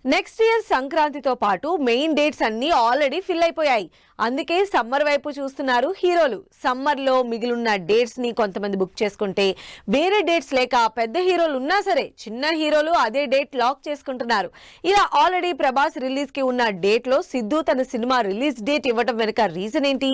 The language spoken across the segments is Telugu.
నెక్స్ట్ ఇయర్ సంక్రాంతితో పాటు మెయిన్ డేట్స్ అన్ని ఆల్రెడీ ఫిల్ అయిపోయాయి. అందుకే సమ్మర్ వైపు చూస్తున్నారు హీరోలు. సమ్మర్ లో మిగిలిన డేట్స్ ని కొంతమంది బుక్ చేసుకుంటే, వేరే డేట్స్ లేక పెద్ద హీరోలు ఉన్నా సరే చిన్న హీరోలు అదే డేట్ లాక్ చేసుకుంటున్నారు. ఇలా ఆల్రెడీ ప్రభాస్ రిలీజ్ కి ఉన్న డేట్ లో సిద్ధు తన సినిమా రిలీజ్ డేట్ ఇవ్వడం వెనుక రీజన్ ఏంటి?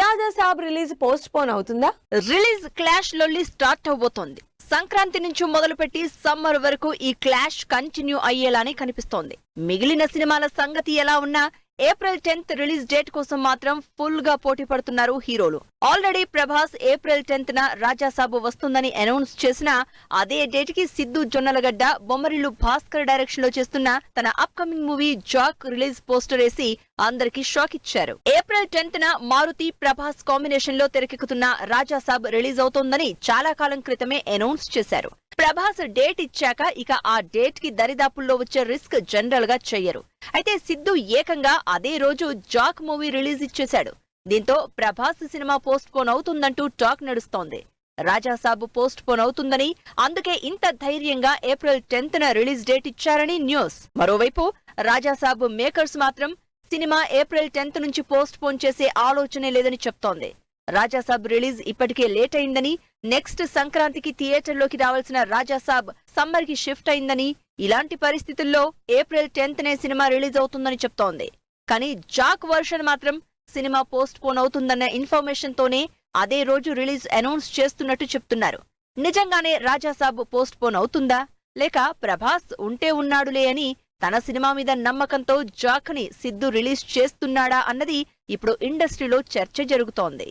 రాజా సాబ్ రిలీజ్ పోస్ట్ పోన్ అవుతుందా? రిలీజ్ క్లాష్ లొల్లి స్టార్ట్ అవబోతోంది. సంక్రాంతి నుంచి మొదలుపెట్టి సమ్మర్ వరకు ఈ క్లాష్ కంటిన్యూ అయ్యేలానే కనిపిస్తోంది. మిగిలిన సినిమాల సంగతి ఎలా ఉన్నా ఏప్రిల్ 10th రిలీజ్ డేట్ కోసం మాత్రం ఫుల్ గా పోటీ పడుతున్నారు హీరోలు. ఆల్రెడీ ప్రభాస్ ఏప్రిల్ 10th రాజా సాబ్ వస్తుందని అనౌన్స్ చేసినా, అదే డేట్ కి సిద్ధు జొన్నలగడ్డ బొమ్మరిల్లు భాస్కర్ డైరెక్షన్ లో చేస్తున్న తన upcoming movie Jack release poster వేసి అందరికి షాక్ ఇచ్చారు. April 10th Maruti Prabhas combination లో తెరకెక్కుతున్న రాజా సాబ్ రిలీజ్ అవుతోందని చాలా కాలం క్రితమే అనౌన్స్ చేశారు. ప్రభాస్ డేట్ ఇచ్చాక ఇక ఆ డేట్ కి దరిదాపుల్లో వచ్చే రిస్క్ జనరల్ గా చెయ్యరు. అయితే సిద్ధు ఏకంగా అదే రోజు జాక్ మూవీ రిలీజ్ ఇచ్చేశాడు. దీంతో ప్రభాస్ సినిమా పోస్ట్ పోన్ అవుతుందంటూ టాక్ నడుస్తోంది. రాజా సాబ్ పోస్ట్ పోన్ అవుతుందని, అందుకే ఇంత ధైర్యంగా ఏప్రిల్ 10th రిలీజ్ డేట్ ఇచ్చారని న్యూస్. మరోవైపు రాజా సాబ్ మేకర్స్ మాత్రం సినిమా ఏప్రిల్ 10th నుంచి పోస్ట్ పోన్ చేసే ఆలోచనే లేదని చెప్తోంది. రాజాసాబ్ రిలీజ్ ఇప్పటికే లేట్ అయిందని, నెక్స్ట్ సంక్రాంతికి థియేటర్లోకి రావాల్సిన రాజాసాబ్ సమ్మర్ కి షిఫ్ట్ అయిందని, ఇలాంటి పరిస్థితుల్లో ఏప్రిల్ 10th సినిమా రిలీజ్ అవుతుందని చెప్తోంది. కానీ జాక్ వర్షన్ మాత్రం సినిమా పోస్ట్ పోన్ అవుతుందన్న ఇన్ఫర్మేషన్ తోనే అదే రోజు రిలీజ్ అనౌన్స్ చేస్తున్నట్టు చెప్తున్నారు. నిజంగానే రాజాసాబ్ పోస్ట్ పోన్ అవుతుందా, లేక ప్రభాస్ ఉంటే ఉన్నాడులే అని తన సినిమా మీద నమ్మకంతో జాక్ ని సిద్ధు రిలీజ్ చేస్తున్నాడా అన్నది ఇప్పుడు ఇండస్ట్రీలో చర్చ జరుగుతోంది.